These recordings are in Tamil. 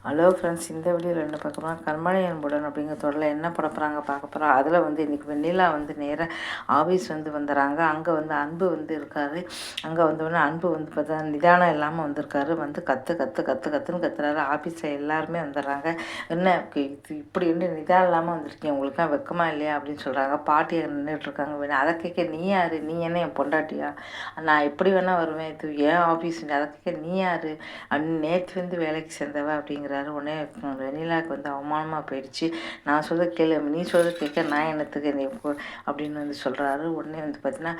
ஹலோ ஃப்ரெண்ட்ஸ், இந்த வீடியோவில் என்ன பார்க்க போகிறோம், கண்மணி அன்புடன் அப்படிங்கிற தொடரில் என்ன பட போகிறாங்க பார்க்க போகிறோம். அதில் இன்றைக்கி வெண்ணிலா நேராக ஆஃபீஸ் வந்துடுறாங்க. அங்கே அன்பு இருக்காரு. அங்கே வந்தோடனே அன்பு பார்த்தா நிதானம் இல்லாமல் வந்திருக்காரு. கற்று கற்று கற்று கற்றுன்னு கத்துறாரு. ஆஃபீஸில் எல்லாருமே வந்துடுறாங்க. என்ன இப்படி நிதானம் இல்லாமல் வந்திருக்கீங்க, உங்களுக்குலாம் வெக்கமாக இல்லையா அப்படின்னு சொல்கிறாங்க. பாட்டி நின்றுட்டுருக்காங்க. அதை கேட்க நீ யார், நீ என்ன என் பொண்டாட்டியா, நான் எப்படி வேணால் வருவேன், இது ஏன் ஆஃபீஸ், அதை கேட்க நீ யார், நேற்று வேலைக்கு சேர்ந்தவ அப்படிங்கிற உடனே வெண்ணிலாவுக்கு அவமானமாக போயிடுச்சு. நான் சொல்ல கேளு, நீ சொல்ல கேட்க நான் என்னத்துக்கு நீ அப்படின்னு சொல்கிறாரு. உடனே பார்த்தீங்கன்னா,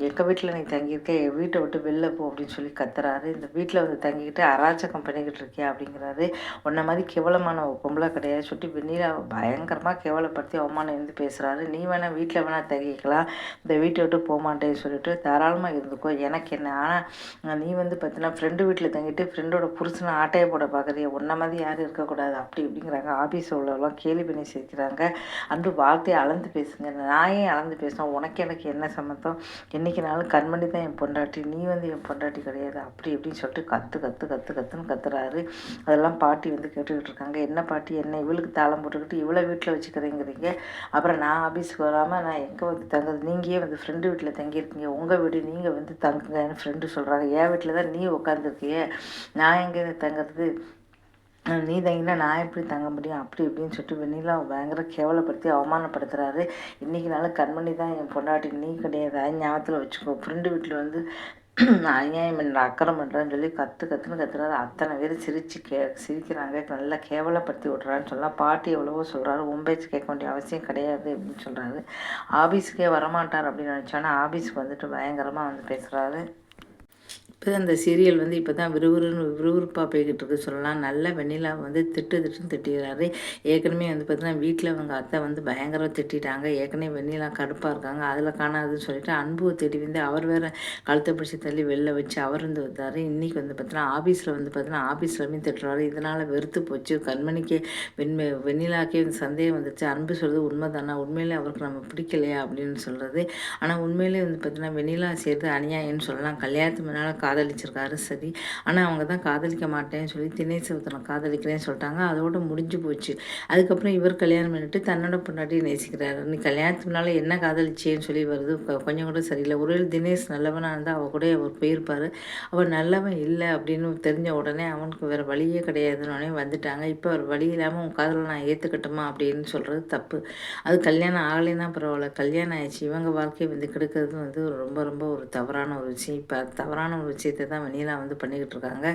எங்கள் வீட்டில் நீ தங்கியிருக்க, என் வீட்டை விட்டு வெளில போ அப்படின்னு சொல்லி கத்துறாரு. இந்த வீட்டில் தங்கிக்கிட்டு அராஜகம் பண்ணிக்கிட்டு இருக்கியா அப்படிங்கிறாரு. உன்ன மாதிரி கேவலமான பொம்பளை கிடையாது சொல்லி வெண்ணிலாவை பயங்கரமாக கேவலப்படுத்தி அவமானம் பேசுகிறாரு. நீ வேணால் வீட்டில் வேணால் தங்கிக்கலாம், இந்த வீட்டை விட்டு போக மாட்டேன்னு சொல்லிட்டு தாராளமாக இருந்துக்கோ, எனக்கு என்ன. ஆனால் நீ பார்த்தீங்கன்னா ஃப்ரெண்டு வீட்டில் தங்கிட்டு ஃப்ரெண்டோட புருஷனை ஆட்டையை போட பார்க்குறிய, உன்ன மாதிரி யாரும் இருக்கக்கூடாது அப்படி இப்படிங்கிறாங்க. ஆஃபீஸில் உள்ளவெல்லாம் கேலி பண்ணி சேர்க்கிறாங்க. அன்று வார்த்தையை அளந்து பேசுங்க, நான் ஏன் அளந்து பேசணும், உனக்கு எனக்கு என்ன சம்மந்தம், என்றைக்குனாலும் கண்மணி தான் என் பொண்டாட்டி, நீ என் பொண்டாட்டி கிடையாது அப்படி இப்படின்னு சொல்லிட்டு கற்று கற்று கற்று கற்றுன்னு கத்துறாரு. அதெல்லாம் பாட்டி கேட்டுக்கிட்டு இருக்காங்க. என்ன பாட்டி, என்ன இவளுக்கு தாளம் போட்டுக்கிட்டு இவ்வளோ வீட்டில் வச்சுக்கிறேங்கிறீங்க, அப்புறம் நான் ஆஃபீஸுக்கு வராமல் நான் எங்கே தங்குறது, நீங்கள் ஃப்ரெண்டு வீட்டில் தங்கியிருக்கீங்க, உங்கள் வீடு நீங்கள் தங்குங்கன்னு ஃப்ரெண்டு சொல்கிறாங்க. என் வீட்டில் தான் நீ உட்காந்துருக்கிய, நான் எங்கே தங்குறது, நீ தங்கினா நான் எப்படி தங்க முடியும் அப்படி இப்படின்னு சொல்லிட்டு வெண்ணிலா பயங்கர கேவலப்படுத்தி அவமானப்படுத்துகிறாரு. இன்றைக்கினாலும் கண்மணி தான் என் பொண்டாட்டி, நீ கிடையாது, ஞாபகத்தில் வச்சுக்கோ, ஃப்ரெண்டு வீட்டில் அநியாயம் பண்ணுற அக்கறம் பண்ணுறான்னு சொல்லி கற்றுன்னு கத்துறாரு. அத்தனை பேர் சிரிக்கிறாங்க. நல்லா கேவலப்படுத்தி விட்றான்னு சொல்லலாம். பாட்டி எவ்வளவோ சொல்கிறாரு, உன் பேச்சு கேட்க வேண்டிய அவசியம் கிடையாது அப்படின்னு சொல்கிறாரு. ஆஃபீஸுக்கே வரமாட்டார் அப்படின்னு நினச்சோன்னா ஆஃபீஸுக்கு பயங்கரமாக பேசுகிறாரு. இப்போ தான் இந்த சீரியல் இப்போ தான் விறுவிறுப்பாக போய்கிட்டு இருக்கு சொல்லலாம். நல்ல வெண்ணிலா திட்டுன்னு திட்டிடுறாரு. ஏற்கனவே பார்த்தீங்கன்னா வீட்டில் அவங்க அத்தை பயங்கரமாக திட்டாங்க. ஏற்கனவே வெண்ணிலா கடுப்பாக இருக்காங்க. அதில் காணாதுன்னு சொல்லிட்டு அன்புவை தேடி அவர் வேறு கழுத்தை பிடிச்சி தள்ளி வெளில வச்சு அவர் வந்தார். இன்றைக்கி பார்த்தீங்கன்னா ஆஃபீஸில் பார்த்தீங்கன்னா ஆஃபீஸ்லையுமே திட்டுறாரு. இதனால் வெறுத்து போச்சு. கண்மணிக்கே வெண்ணிலாக்கே சந்தேகம் வந்துச்சு. அன்பு சொல்கிறது உண்மை தானே, உண்மையிலே அவருக்கு நம்ம பிடிக்கலையா அப்படின்னு சொல்கிறது. ஆனால் உண்மையிலே பார்த்தீங்கன்னா வெண்ணிலா செய்கிறது அநியாயம்னு சொல்லலாம். கல்யாணத்துக்கு முன்னால் காதலிச்சிருக்காரு சரி, ஆனால் அவங்க தான் காதலிக்க மாட்டேன்னு சொல்லி தினேஷ் ஒருத்தனை காதலிக்கிறேன்னு சொல்லிட்டாங்க. அதோடு முடிஞ்சு போச்சு. அதுக்கப்புறம் இவர் கல்யாணம் பண்ணிட்டு தன்னோட பொண்டாட்டி நேசிக்கிறாரு. நீ கல்யாணத்துக்கு முன்னால் என்ன காதலிச்சேன்னு சொல்லி வருது. கொஞ்சம் கூட சரியில்லை. ஒருவேளை தினேஷ் நல்லவனாக இருந்தால் அவள் கூட அவர் போயிருப்பார். அவர் நல்லவன் இல்லை அப்படின்னு தெரிஞ்ச உடனே அவனுக்கு வேறு வழியே கிடையாதுன்னு வந்துட்டாங்க. இப்போ அவர் வழி இல்லாமல் உன் காதலை நான் ஏற்றுக்கட்டுமா அப்படின்னு சொல்கிறது தப்பு. அது கல்யாணம் ஆகலைன்னா பரவாயில்ல, கல்யாணம் ஆயிடுச்சு, இவங்க வாழ்க்கையை கெடுக்கிறது ரொம்ப ரொம்ப ஒரு தவறான ஒரு விஷயம். இப்போ தவறான ஒரு விஷயத்தை தான் வெண்ணிலா பண்ணிக்கிட்டு இருக்காங்க.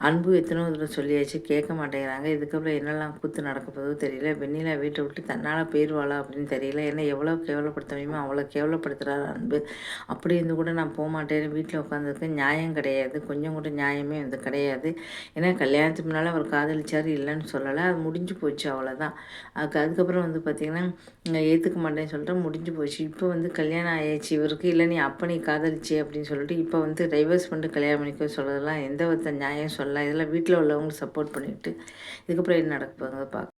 அன்பு எத்தனை தடவை சொல்லியாச்சு, கேட்க மாட்டேங்கிறாங்க. இதுக்கப்புறம் என்னெல்லாம் கூத்து நடக்க போதோ தெரியல. வெண்ணிலா வீட்டை விட்டு தன்னால் போயிடுவாளா அப்படின்னு தெரியல. ஏன்னா எவ்வளோ கேவலப்படுத்த முடியுமோ அவ்வளோ கேவலப்படுத்துகிறாரு அன்பு. அப்படி கூட நான் போக மாட்டேன்னு வீட்டில் உட்காந்துருக்கேன், நியாயம் கிடையாது, கொஞ்சம் கூட நியாயமே கிடையாது. ஏன்னா கல்யாணத்துக்கு முன்னால் அவர் காதலிச்சார், இல்லைன்னு சொல்லலை, அது முடிஞ்சு போச்சு, அவ்வளோதான். அதுக்கப்புறம் பார்த்திங்கன்னா ஏற்றுக்க மாட்டேன்னு சொல்லிட்டு முடிஞ்சு போச்சு. இப்போ கல்யாணம் ஆயாச்சு இவருக்கு, இல்லை நீ அப்போ நீ காதலிச்சு அப்படின்னு சொல்லிட்டு இப்போ டைவர்ஸ் பண்ணிட்டு கல்யாணம் பண்ணிக்க சொல்கிறதெல்லாம் எந்த வித நியாயம் சொல்லலாம். இதெல்லாம் வீட்டில் உள்ளவங்க சப்போர்ட் பண்ணிவிட்டு இதுக்கப்புறம் என்ன நடக்க போகுதுங்க பார்க்க.